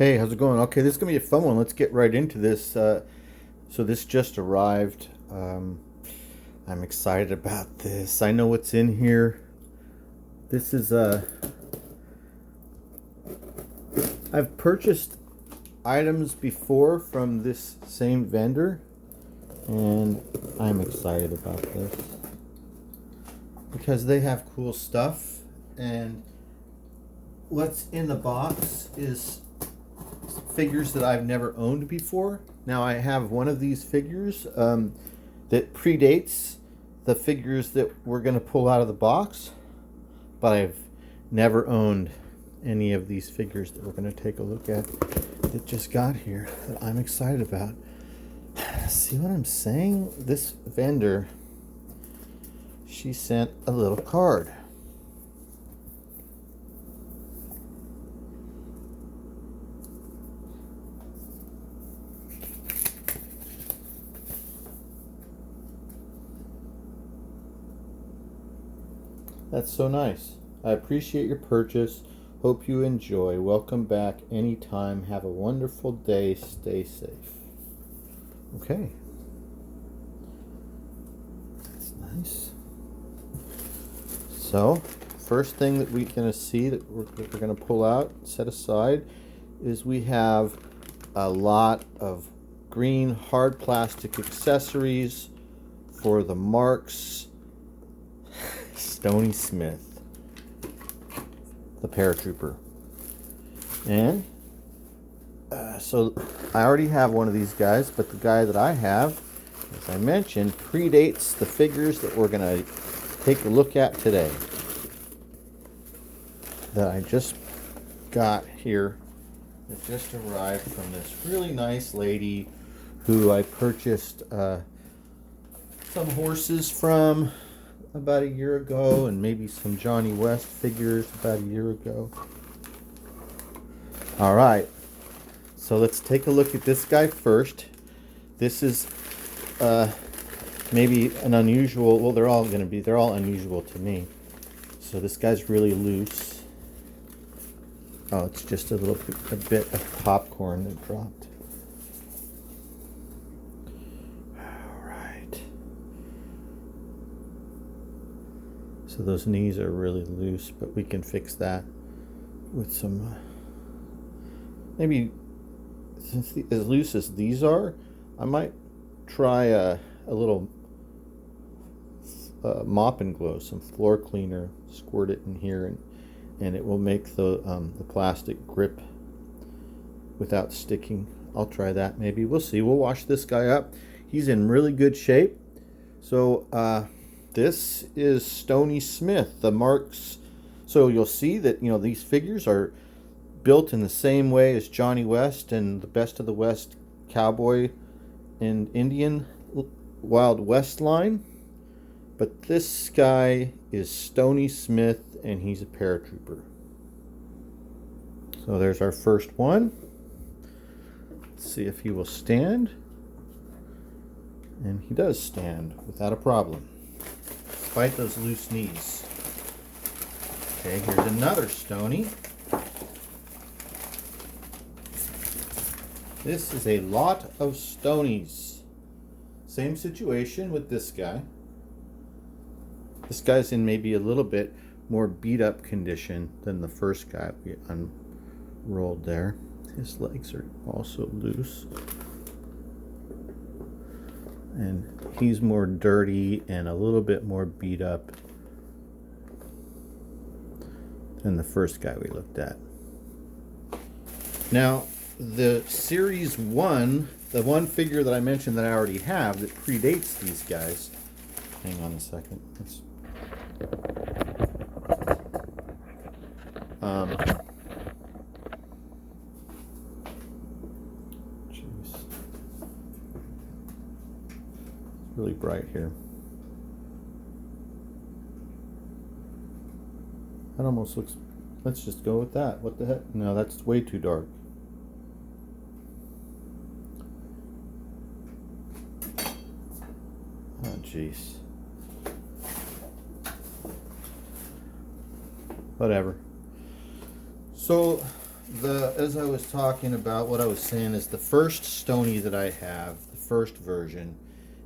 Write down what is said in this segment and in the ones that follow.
Hey, how's it going? Okay, this is gonna be a fun one. Let's get right into this. So this just arrived. I'm excited about this. I know what's in here. This is I've purchased items before from this same vendor, and I'm excited about this because they have cool stuff. And what's in the box is figures that I've never owned before. Now I have one of these figures that predates the figures that we're going to pull out of the box, but I've never owned any of these figures that we're going to take a look at that just got here that I'm excited about. See what I'm saying? This vendor, she sent a little card. That's so nice. I appreciate your purchase. Hope you enjoy. Welcome back anytime. Have a wonderful day. Stay safe. Okay. That's nice. So, first thing that we're going to see that we're going to pull out, set aside, is we have a lot of green hard plastic accessories for the Marks Stony Smith, the paratrooper. And so I already have one of these guys, but the guy that I have, as I mentioned, predates the figures that we're going to take a look at today, that I just got here, that just arrived from this really nice lady who I purchased some horses from about a year ago, and maybe some Johnny West figures about a year ago. All right, so let's take a look at this guy first. This is maybe an unusual, well, they're all unusual to me. So this guy's really loose. Oh, it's just a bit of popcorn that dropped. So those knees are really loose, but we can fix that with some, maybe, since as loose as these are, I might try a little mop and glow, some floor cleaner, squirt it in here, and it will make the plastic grip without sticking. I'll try that maybe. We'll see. We'll wash this guy up. He's in really good shape. So, this is Stony Smith, the Marks. So you'll see that, these figures are built in the same way as Johnny West and the Best of the West Cowboy and Indian Wild West line. But this guy is Stony Smith, and he's a paratrooper. So there's our first one. Let's see if he will stand. And he does stand without a problem, despite those loose knees. Okay, here's another Stony. This is a lot of Stonies. Same situation with this guy. This guy's in maybe a little bit more beat up condition than the first guy we unrolled there. His legs are also loose. And he's more dirty and a little bit more beat up than the first guy we looked at. Now, the Series 1, the one figure that I mentioned that I already have that predates these guys. Hang on a second. Really bright here. That almost looks, let's just go with that. What the heck? No, that's way too dark. Oh, jeez. Whatever. So As I was talking about, what I was saying is the first Stony that I have, the first version,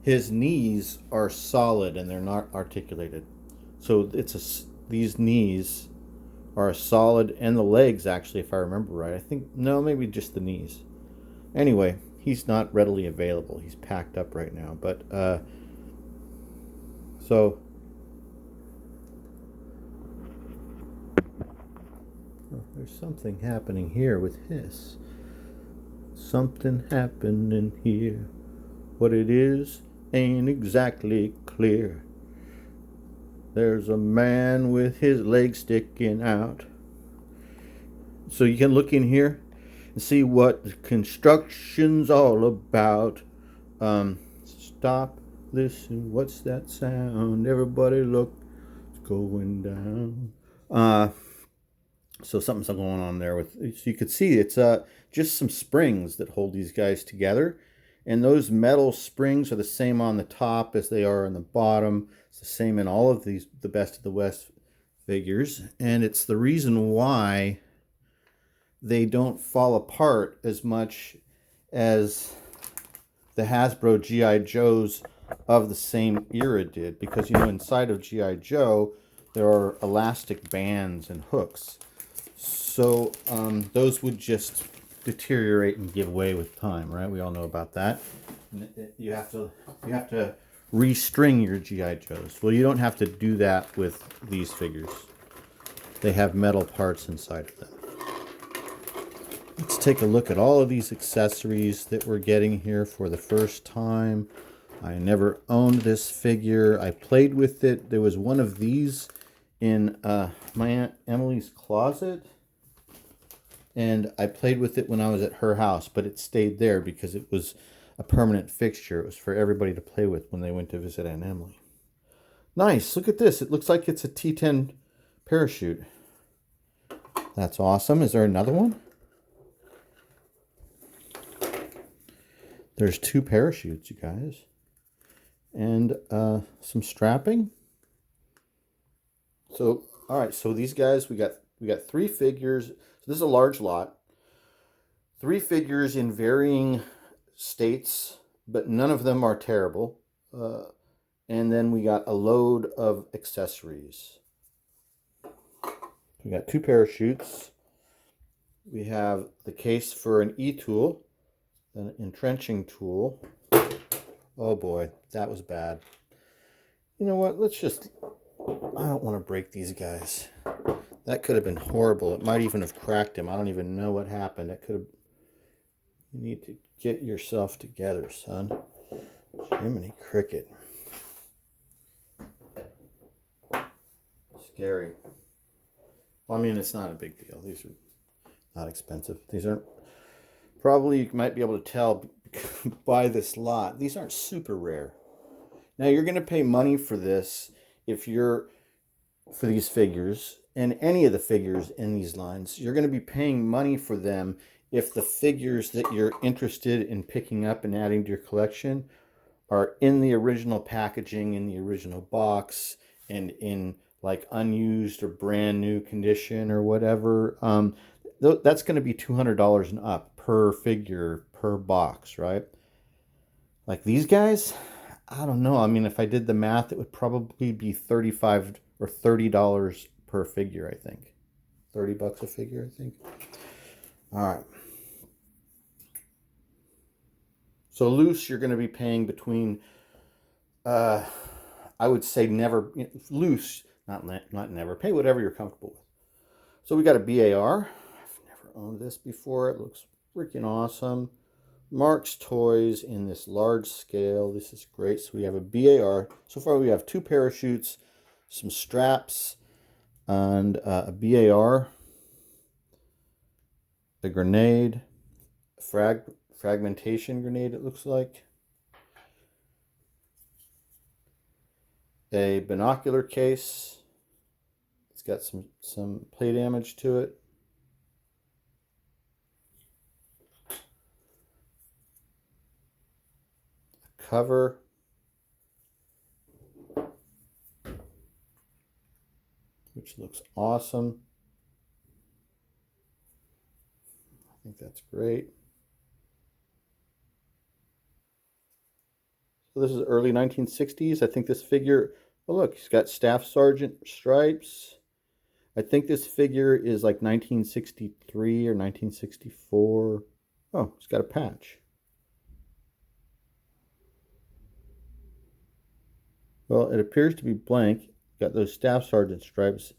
his knees are solid and they're not articulated. So these knees are solid, and the legs actually, if I remember right. I think no, maybe just the knees. Anyway, he's not readily available. He's packed up right now. But so there's something happening here with his. Something happening here. What it is ain't exactly clear. There's a man with his legs sticking out. So you can look in here and see what construction's all about. Stop, listen, what's that sound? Everybody look, it's going down. So something's going on there with. So you could see it's just some springs that hold these guys together, and those metal springs are the same on the top as they are on the bottom. It's the same in all of these, the Best of the West figures, and it's the reason why they don't fall apart as much as the Hasbro G.I. Joes of the same era did, because inside of G.I. Joe there are elastic bands and hooks, so those would just deteriorate and give way with time, right? We all know about that. You have to restring your G.I. Joes. Well, you don't have to do that with these figures. They have metal parts inside of them. Let's take a look at all of these accessories that we're getting here for the first time. I never owned this figure. I played with it. There was one of these in my Aunt Emily's closet, and I played with it when I was at her house, but it stayed there because it was a permanent fixture. It was for everybody to play with when they went to visit Aunt Emily. Nice. Look at this. It looks like it's a T10 parachute. That's awesome. Is there another one? There's 2 parachutes, you guys. And some strapping. So, all right. So these guys, we got 3 figures. So this is a large lot. 3 figures in varying states, but none of them are terrible. And then we got a load of accessories. We got 2 parachutes. We have the case for an E-tool, an entrenching tool. Oh boy, that was bad. You know what? I don't want to break these guys. That could have been horrible. It might even have cracked him. I don't even know what happened. You need to get yourself together, son. Jiminy Cricket. Scary. Well, I mean, it's not a big deal. These are not expensive. These aren't, probably you might be able to tell by this lot, these aren't super rare. Now you're going to pay money for this for these figures, and any of the figures in these lines, you're going to be paying money for them if the figures that you're interested in picking up and adding to your collection are in the original packaging, in the original box, and in like unused or brand new condition or whatever. That's going to be $200 and up per figure, per box, right? Like these guys, I don't know. I mean, if I did the math, it would probably be $35 or $30 per figure, I think. $30 a figure, I think. All right. So loose, you're going to be paying between, I would say never, loose, not never. Pay whatever you're comfortable with. So we got a BAR. I've never owned this before. It looks freaking awesome. Mark's Toys in this large scale. This is great. So we have a BAR. So far we have 2 parachutes, some straps, and a BAR, a grenade, fragmentation grenade, it looks like, a binocular case. It's got some play damage to it. Cover, which looks awesome. think that's great. So this is early 1960s. I think this figure, oh look, he's got Staff Sergeant stripes. I think this figure is like 1963 or 1964. Oh, it's got a patch. Well, it appears to be blank. Got those Staff Sergeant stripes.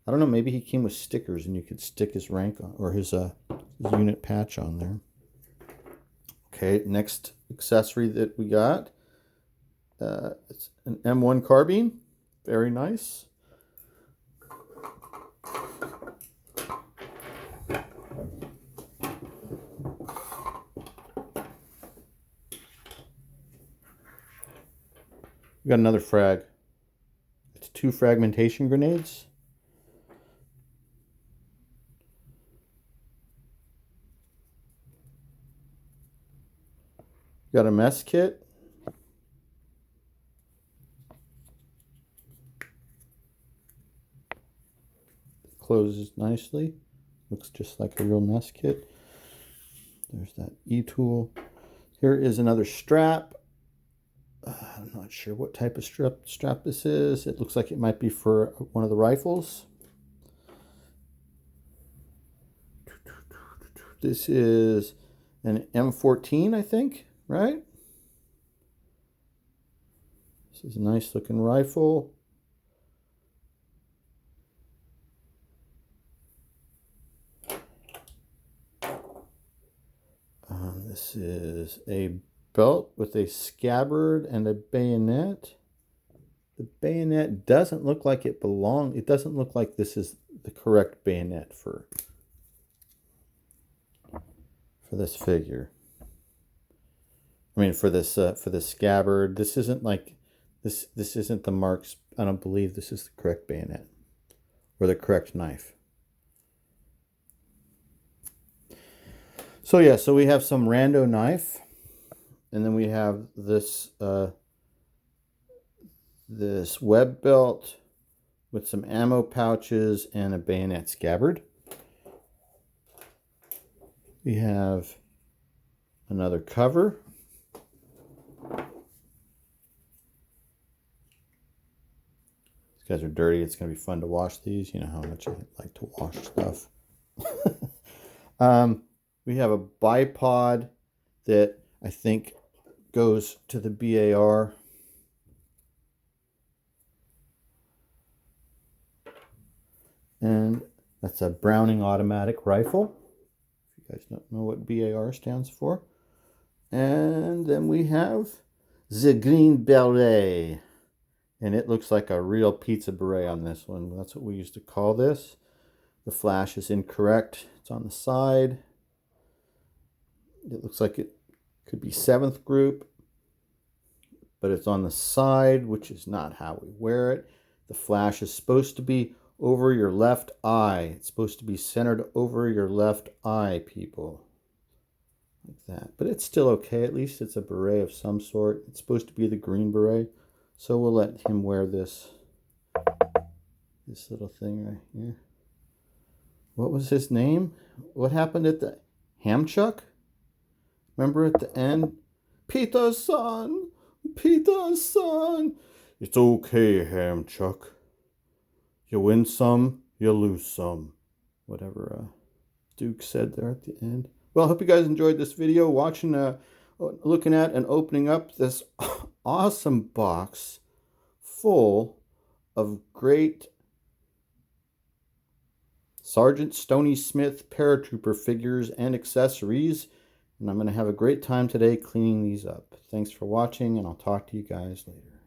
I don't know, maybe he came with stickers and you could stick his rank on, or his unit patch on there. Okay, next accessory that we got. It's an M1 carbine. Very nice. We got another frag. It's 2 fragmentation grenades. Got a mess kit. It closes nicely. Looks just like a real mess kit. There's that E-tool. Here is another strap. I'm not sure what type of strap this is. It looks like it might be for one of the rifles. This is an M14, I think, right? This is a nice looking rifle. This is a belt with a scabbard and a bayonet. The bayonet doesn't look like it belongs. It doesn't look like this is the correct bayonet for this figure. I mean, for this scabbard. This isn't like this. This isn't the marks. I don't believe this is the correct bayonet or the correct knife. So yeah, so we have some rando knife, and then we have this this web belt with some ammo pouches and a bayonet scabbard. We have another cover. These guys are dirty. It's going to be fun to wash these. You know how much I like to wash stuff. We have a bipod that I think goes to the BAR. And that's a Browning automatic rifle. If you guys don't know what BAR stands for. And then we have the Green Beret. And it looks like a real pizza beret on this one. That's what we used to call this. The flash is incorrect. It's on the side. It looks like it could be 7th group, but it's on the side, which is not how we wear it. The flash is supposed to be over your left eye. It's supposed to be centered over your left eye, people. Like that. But it's still okay. At least it's a beret of some sort. It's supposed to be the green beret. So we'll let him wear this little thing right here. What was his name? What happened at the Hamchuck? Remember at the end? Peter's son! Peter's son! It's okay, Hamchuck. You win some, you lose some. Whatever Duke said there at the end. Well, I hope you guys enjoyed this video, looking at and opening up this awesome box full of great Sergeant Stony Smith paratrooper figures and accessories. And I'm going to have a great time today cleaning these up. Thanks for watching, and I'll talk to you guys later.